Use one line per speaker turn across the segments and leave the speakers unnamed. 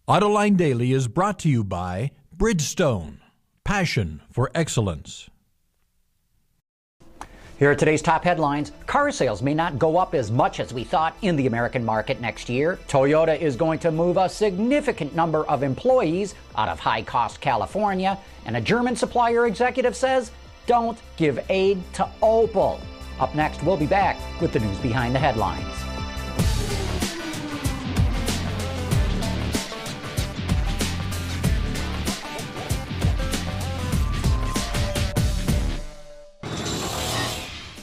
Autoline Daily is brought to you by Bridgestone, passion for excellence.
Here are today's top headlines. Car sales may not go up as much as we thought in the American market next year. Toyota is going to move a significant number of employees out of high-cost California. And a German supplier executive says, don't give aid to Opel. Up next, we'll be back with the news behind the headlines.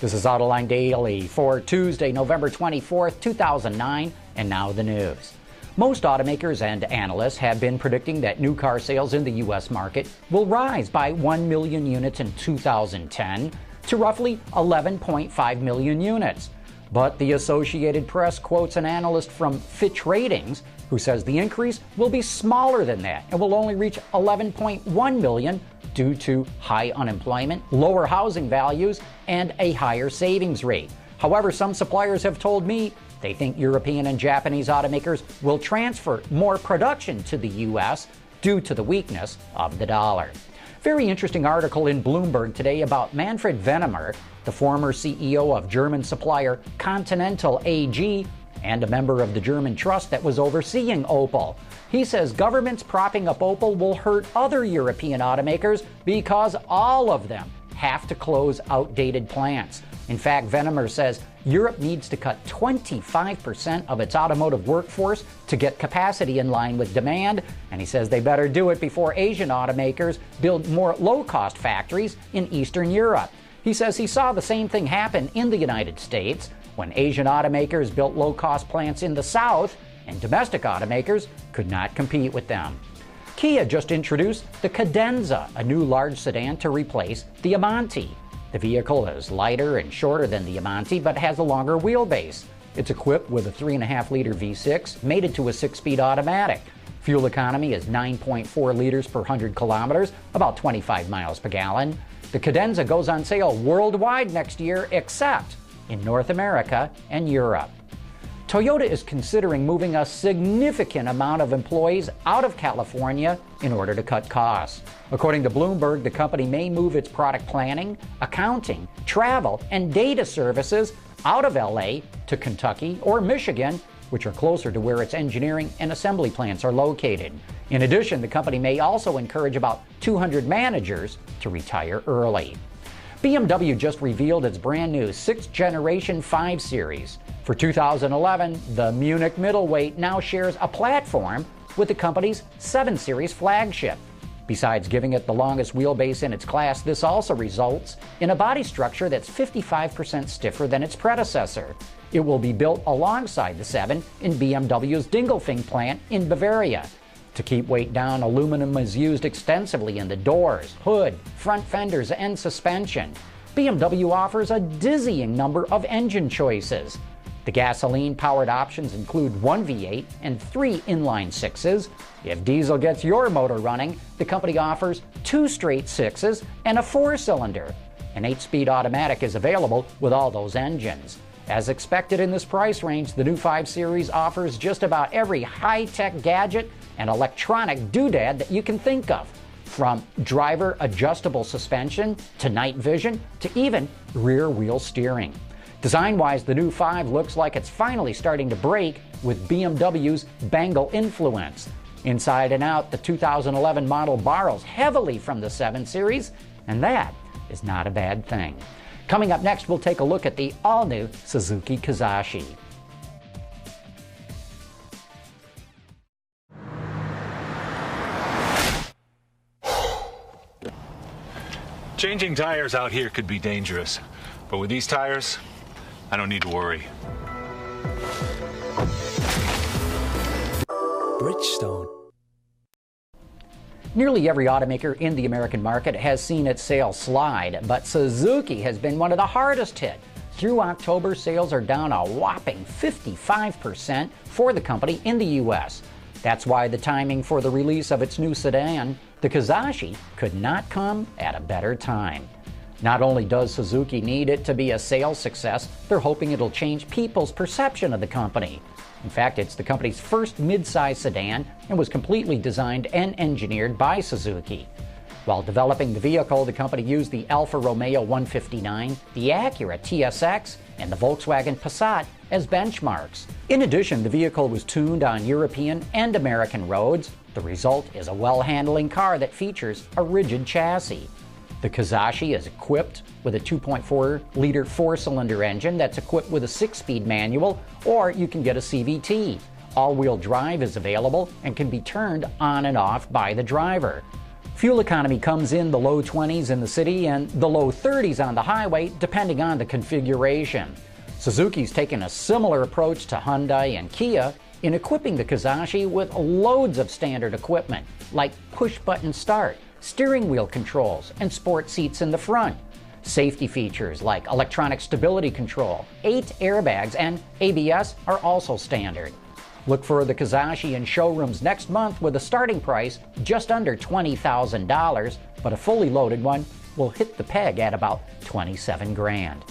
This is Autoline Daily for Tuesday, November 24th, 2009, and now the news. Most automakers and analysts have been predicting that new car sales in the U.S. market will rise by 1 million units in 2010 to roughly 11.5 million units. But the Associated Press quotes an analyst from Fitch Ratings who says the increase will be smaller than that and will only reach 11.1 million due to high unemployment, lower housing values, and a higher savings rate. However, some suppliers have told me they think European and Japanese automakers will transfer more production to the U.S. due to the weakness of the dollar. Very interesting article in Bloomberg today about Manfred Venemer, the former CEO of German supplier Continental AG and a member of the German trust that was overseeing Opel. He says governments propping up Opel will hurt other European automakers because all of them have to close outdated plants. In fact, Venemer says Europe needs to cut 25% of its automotive workforce to get capacity in line with demand, and he says they better do it before Asian automakers build more low-cost factories in Eastern Europe. He says he saw the same thing happen in the United States when Asian automakers built low-cost plants in the South and domestic automakers could not compete with them. Kia just introduced the Cadenza, a new large sedan to replace the Amanti. The vehicle is lighter and shorter than the Amanti, but has a longer wheelbase. It's equipped with a 3.5-liter V6 mated to a 6-speed automatic. Fuel economy is 9.4 liters per 100 kilometers, about 25 miles per gallon. The Cadenza goes on sale worldwide next year, except in North America and Europe. Toyota is considering moving a significant amount of employees out of California in order to cut costs. According to Bloomberg, the company may move its product planning, accounting, travel, and data services out of LA to Kentucky or Michigan, which are closer to where its engineering and assembly plants are located. In addition, the company may also encourage about 200 managers to retire early. BMW just revealed its brand new 6th generation 5 Series. For 2011, the Munich middleweight now shares a platform with the company's 7 Series flagship. Besides giving it the longest wheelbase in its class, this also results in a body structure that's 55% stiffer than its predecessor. It will be built alongside the 7 in BMW's Dingolfing plant in Bavaria. To keep weight down, aluminum is used extensively in the doors, hood, front fenders, and suspension. BMW offers a dizzying number of engine choices. The gasoline-powered options include 1 V8 and 3 inline-6s. If diesel gets your motor running, the company offers 2 straight 6s and a 4-cylinder. An 8-speed automatic is available with all those engines. As expected in this price range, the new 5 Series offers just about every high-tech gadget and electronic doodad that you can think of, from driver adjustable suspension to night vision to even rear-wheel steering. Design-wise, the new 5 looks like it's finally starting to break with BMW's Bangle influence. Inside and out, the 2011 model borrows heavily from the 7 Series, and that is not a bad thing. Coming up next, we'll take a look at the all-new Suzuki Kizashi.
Changing tires out here could be dangerous, but with these tires, I don't need to worry.
Bridgestone.
Nearly every automaker in the American market has seen its sales slide, but Suzuki has been one of the hardest hit. Through October, sales are down a whopping 55% for the company in the U.S. That's why the timing for the release of its new sedan, the Kizashi, could not come at a better time. Not only does Suzuki need it to be a sales success, they're hoping it'll change people's perception of the company. In fact, it's the company's first mid-size sedan and was completely designed and engineered by Suzuki. While developing the vehicle, the company used the Alfa Romeo 159, the Acura TSX, and the Volkswagen Passat as benchmarks. In addition, the vehicle was tuned on European and American roads. The result is a well-handling car that features a rigid chassis. The Kizashi is equipped with a 2.4-liter four-cylinder engine that's equipped with a 6-speed manual, or you can get a CVT. All-wheel drive is available and can be turned on and off by the driver. Fuel economy comes in the low 20s in the city and the low 30s on the highway, depending on the configuration. Suzuki's taken a similar approach to Hyundai and Kia in equipping the Kizashi with loads of standard equipment, like push-button start, steering wheel controls, and sport seats in the front. Safety features like electronic stability control, 8 airbags, and ABS are also standard. Look for the Kizashi in showrooms next month with a starting price just under $20,000, but a fully loaded one will hit the peg at about $27,000.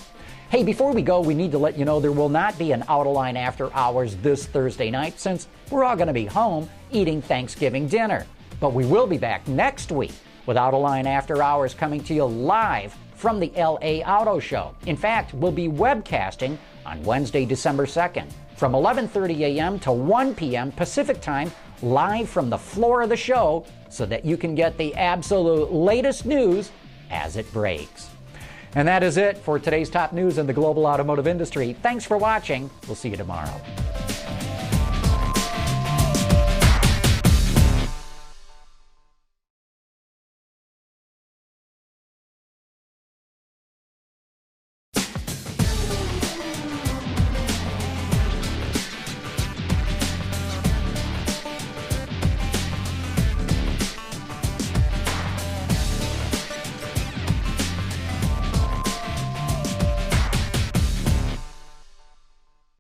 Hey, before we go, we need to let you know there will not be an Autoline After Hours this Thursday night since we're all going to be home eating Thanksgiving dinner. But we will be back next week with Autoline After Hours coming to you live from the LA Auto Show. In fact, we'll be webcasting on Wednesday, December 2nd from 11:30 a.m. to 1 p.m. Pacific Time, live from the floor of the show so that you can get the absolute latest news as it breaks. And that is it for today's top news in the global automotive industry. Thanks for watching. We'll see you tomorrow.